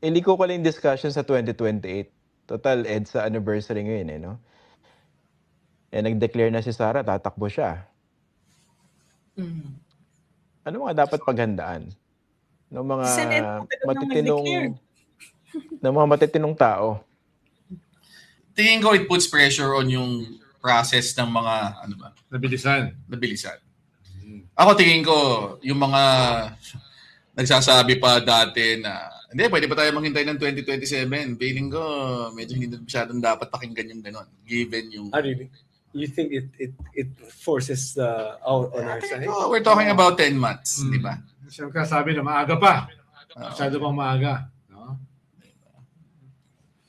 Iliko ko lang yung discussion sa 2028. Total, EDSA anniversary ngayon eh, no? Eh, nag-declare na si Sara, tatakbo siya. Ano mga dapat paghandaan ng mga Senate matitinong tao? Tingin ko it puts pressure on yung process ng mga Nabilisan. Ako tingin ko yung mga nagsasabi pa dati na hindi, pwede pa tayo maghintay ng 2027. Feeling ko medyo hindi masyadong dapat pakinggan yung gano'n given yung Really? You think it forces out on our side? we're talking about 10 months, di ba? Siyempre sabi na maaga pa. Masyado pang maaga. No?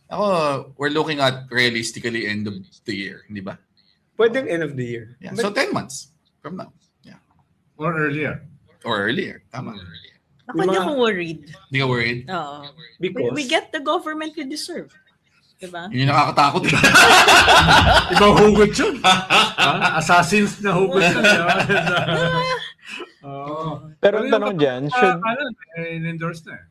Ako, we're looking at realistically end of the year, di ba? Pwedeng end of the year. Yeah. So 10 months from now. Yeah. Or earlier. Or earlier. Tama. Ako hindi ako worried. Hindi ka worried? Oo. Because We get the government we deserve. Diba? Yun yung nakakatakot. Ibang hugot yun. Assassins na hugot yun. Pero ang tanong dyan, should... In-endorse na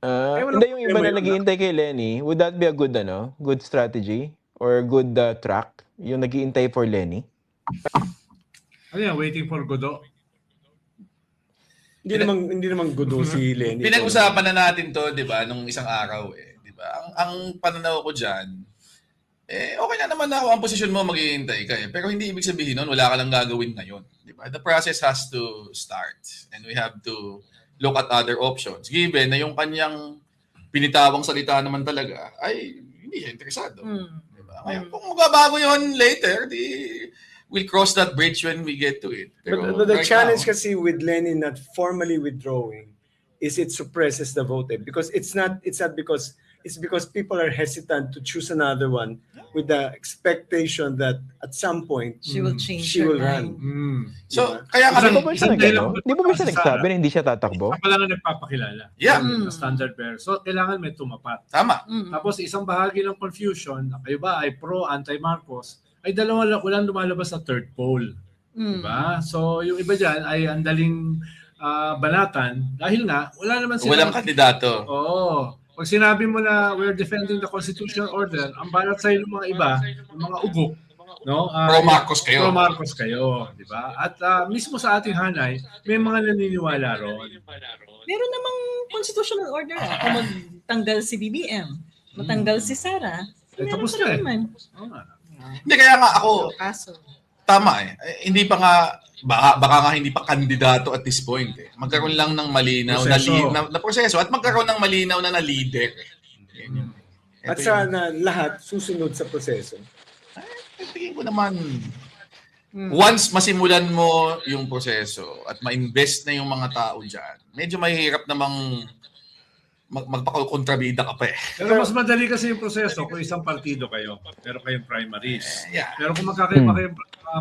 hindi yung iba na naghihintay kay Lenny, would that be a good good strategy? Or good track? Yung naghihintay for Lenny? Ano yan? Waiting for Godot? hindi naman gudo si Lenny. Pinag-usapan na natin to, di ba, nung isang araw eh. Di ba? Ang pananaw ko dyan, okay na naman na ako ang posisyon mo maghihintay ka eh. Pero hindi ibig sabihin nun, wala ka lang gagawin ngayon. Di ba? The process has to start. And we have to look at other options. Given na yung kanyang pinitawang salita naman talaga, ay hindi siya interesado. Di ba? Ngayon, kung magbabago yun later, we'll cross that bridge when we get to it. Pero But the right challenge now, kasi with Lenny not formally withdrawing is it suppresses the vote because it's because people are hesitant to choose another one with the expectation that at some point She will change she will run. So, kaya Di kami, ba siya Di ba siya nagsabi na hindi siya tatakbo? Siya pala nga nagpapakilala. Yeah. Na standard bearer. So, kailangan may tumapat. tama. Tapos, isang bahagi ng confusion, kayo ba ay pro, anti-Marcos, ay walang lumalabas na third pole. Diba? So, yung iba dyan ay andaling banatan dahil nga, wala naman sila. Walang kandidato. Oo. Pag sinabi mo na we're defending the constitutional order, ang balat sa'yo ng mga iba, ng mga ugok, no? Pro-Marcos kayo. Pro-Marcos kayo, di ba? At mismo sa ating hanay, may mga naniniwala ron. Meron namang constitutional order. Kung magtanggal si BBM, matanggal si Sara, Tapos meron na pa naman. Hindi, kaya nga ako, Kaso. tama eh. Hindi pa nga, baka nga hindi pa kandidato at this point eh. Magkaroon lang ng malinaw na proseso at magkaroon ng malinaw na leader. At sana lahat susunod sa proseso. Tingin ko naman, once masimulan mo yung proseso at ma-invest na yung mga tao dyan, medyo mahirap namang magpakontrabida ka pa eh. Pero mas madali kasi yung proseso kung isang partido kayo, pero kayong primaries. Yeah. Pero kung magkakaiba kayong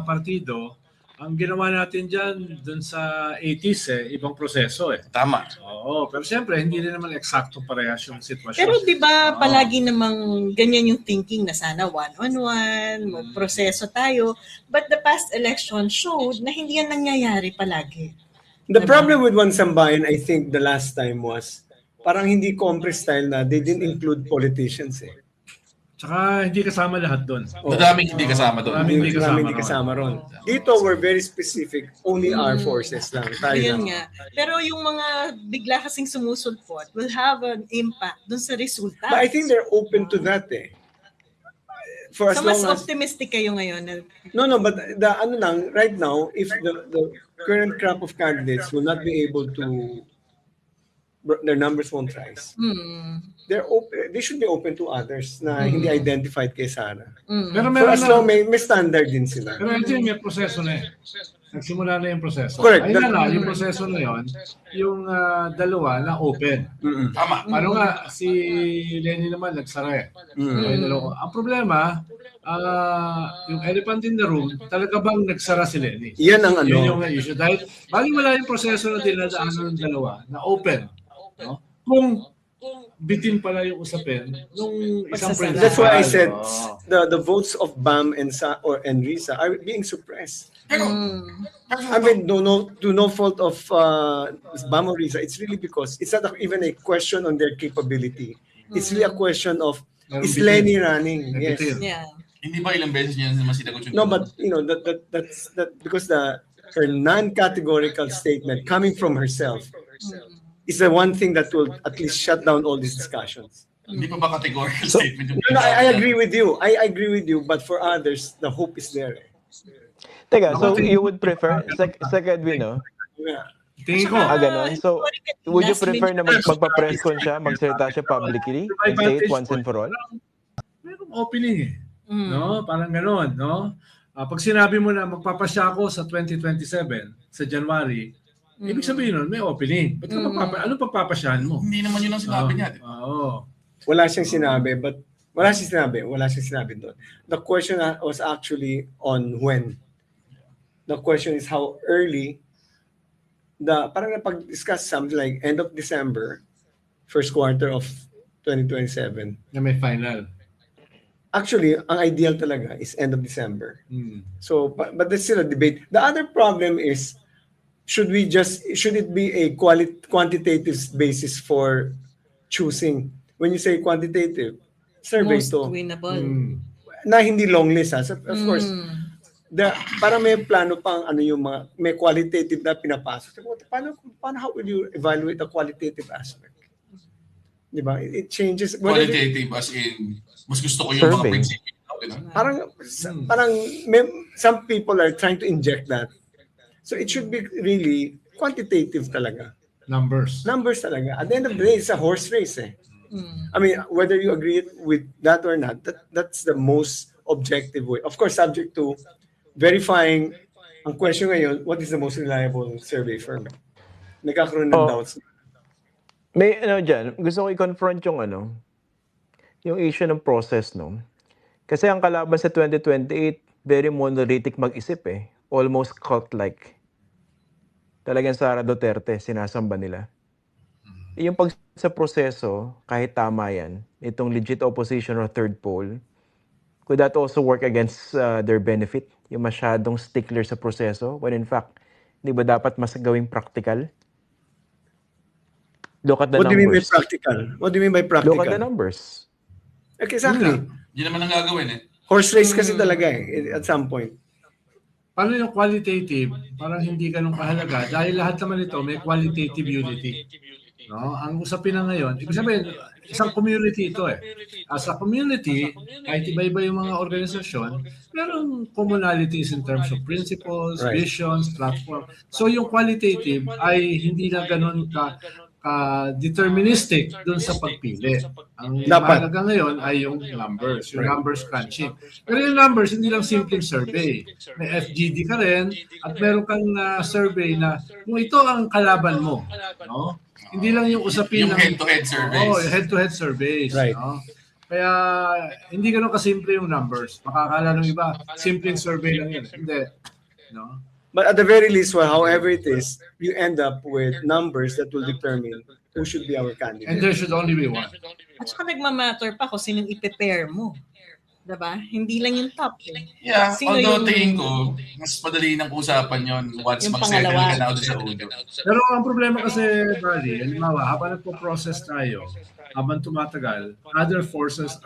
partido, ang ginawa natin dyan dun sa 80s ibang proseso eh. Tama. Oo, pero siyempre hindi rin naman eksakto parehas yung sitwasyon. Pero di ba palagi namang ganyan yung thinking na sana one-on-one, magproseso tayo. But the past election showed na hindi yan nangyayari palagi. The problem with One Sambayan, I think the last time was parang hindi compre style na they didn't include politicians eh. Tsaka hindi kasama lahat doon. Madaming hindi kasama doon. Maraming Hindi kasama ron. Dito, we're very specific. Only our forces lang. Tayo Ayun lang. nga. Pero yung mga bigla kasing sumusulpot will have an impact dun sa resulta. But I think they're open to that eh. For as So mas long as... optimistic kayo ngayon. No, but right now, if the current crop of candidates will not be able to, their numbers won't rise. They're open. They should be open to others na hindi identified kay Sara. Pero For meron as na, long may standard din sila. pero ito yung may proseso na eh. Nagsimula na yung proseso. Correct. Ayun na yung proseso na yon, yung dalawa na open. Tama. Ano nga, si Lenny naman nagsara eh. Ayun, dalawa. Ang problema, yung elephant in the room, talaga bang nagsara si Lenny? Yan ang Yun ano. yung issue. Dahil bali wala yung proseso na dinadaanan ng dalawa na open. No? Kung bitin pala yung usapin nung isang Pagsasama. principal. That's why I said Oo. the votes of BAM and Risa are being suppressed. Pero, I mean, to no fault of BAM or Risa, it's really because it's not even a question on their capability. It's really a question of, Meron is bitin. Lenny running? May Yes. bitin. Yeah. hindi ba ilang beses niya naman sinagot yung No, but you know that's because her non-categorical statement coming from herself is the one thing that will at least shut down all these discussions. Hindi pa ba categorical statement yung No, I agree with you. I agree with you, but for others, the hope is there. Teka, so you would prefer, Edwin, no? Yeah. Tingin ko, Ganon. So, would you Last prefer na minute. magpa-press con siya, magsalita siya publicly, and say it once and for all? merong opening eh. No? Parang gano'n, no? Pag sinabi mo na magpapasya ako sa 2027, sa January, ibig sabihin nun, may opening. Ba't ka anong pagpapasyahan mo? Hindi naman yun ang sinabi niya. Di ba? Oo. Wala siyang sinabi, but wala siyang sinabi doon. The question was actually on when. The question is how early parang napag-discuss something like end of December, first quarter of 2027. Na may final. Actually, ang ideal talaga is end of December. So, but there's still a debate. The other problem is, should it be a quantitative basis for choosing? When you say quantitative, survey Most to. winnable. Na hindi long list. So, of course, para may plano pang yung mga, may qualitative na pinapasok. So, paano how will you evaluate the qualitative aspect? Diba? It changes. Qualitative as in, mas gusto ko yung Survey. mga prinsipyo. Parang some people are trying to inject that. So it should be really quantitative talaga. Numbers. Numbers talaga. At the end of the day, it's a horse race eh. I mean, whether you agree with that or not, that's the most objective way. Of course, subject to verifying. Ang question ngayon, what is the most reliable survey firm? Nagkakaroon ng doubts. May dyan, gusto ko i-confront yung issue ng process, no? Kasi ang kalaban sa 2028, very monolithic mag-isip eh. Almost cult-like. Talagang Sara Duterte, sinasamba nila. Yung sa proseso, kahit tama yan, itong legit opposition or third poll, could that also work against their benefit? Yung masyadong stickler sa proseso, when in fact, di ba dapat mas gawing practical? Look at the What do you mean by numbers. practical? What do you mean by practical? Look at the numbers. Okay, exactly. Yun naman ang gagawin eh. Horse race kasi talaga eh, at some point. Paano yung qualitative? Parang hindi ganun kahalaga dahil lahat naman ito may qualitative unity. No? Ang usapin na ngayon, ibig sabihin, isang community ito eh. As a community, kahit iba-iba yung mga organisasyon, merong commonalities in terms of principles, Right. visions, platform. So yung qualitative ay hindi na ganun deterministic dun sa pagpili. Ang Dapat. mahalaga ngayon ay yung numbers, yung numbers crunching. Pero yung numbers, hindi lang simpleng survey. May FGD ka rin at meron kang survey na kung ito ang kalaban mo. No? Hindi lang yung usapin Yung head-to-head surveys. yung head-to-head surveys. Right. No? Kaya hindi ganun kasimple yung numbers. Makakala ng iba, simpleng survey lang yun. Hindi. No? But at the very least, however it is, you end up with numbers that will determine who should be our And candidate. there should only be one. At saka nagmamatter pa kung sinong i-prepare mo. Diba? Hindi lang yung top. Eh. Yeah, Sino although yung- tingin ko, mas madali ng usapan yon once Yung mag-settle pangalawa. ka na doon sa ulo. Pero ang problema kasi, Bali, halimbawa, habang nagpo-process tayo, habang tumatagal, other forces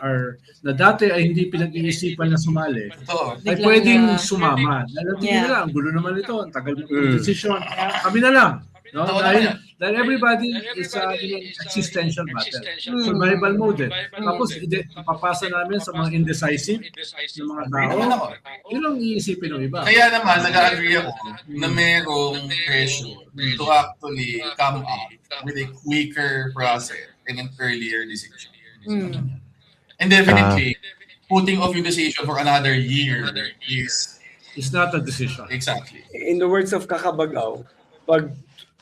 na dati ay hindi pinag-iisipan na sumali, Ito, ay Biglang, pwedeng ah, sumama. Dahil tingin Yeah. nila, ang gulo naman ito, ang tagal ng decision. Kami na lang. No? Totoo Dahil, naman dahil everybody is in existential battle. Survival mode. Tapos, papasa namin sa mga indecisive, ng mga Agree naman tao. ako. Yun ang iisipin ng iba. Kaya naman, nag-agree ako na merong pressure to actually come up with a quicker process and an earlier decision. And definitely, putting off yung decision for another year is It's not a decision. exactly. In the words of Kakabagaw, pag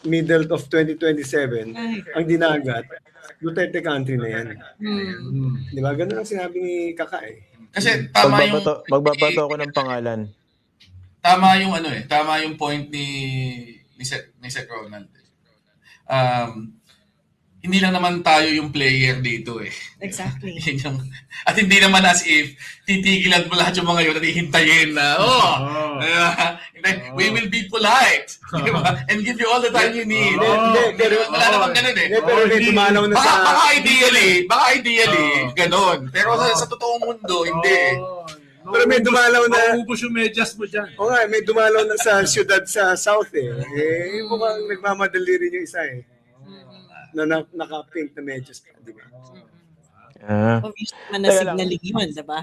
middle of 2027, Ay. ang dinagat, Duterte country na yan. Mm. Di ba? Ganun ang sinabi ni Kaka eh. Kasi tama yung Magbabato ako ng pangalan. tama yung point ni Seth Ronald. hindi lang naman tayo yung player dito eh. Exactly. Yun yung, at hindi naman as if titigilan mo lahat yung mga yun at hihintayin na, we will be polite. Di ba? And give you all the time you need. Wala naman ganun eh. Pero may dumalaw na sa... Baka ideally, ganun. Pero sa totoong mundo, hindi. Pero may dumalaw na... Maubos yung medyas mo dyan. Oo nga, may dumalaw na sa syudad sa south eh. Mukhang nagmamadali rin yung isa eh. Na naka-pink na medyas pa, di ba? Obviously, man na signaling yun, diba?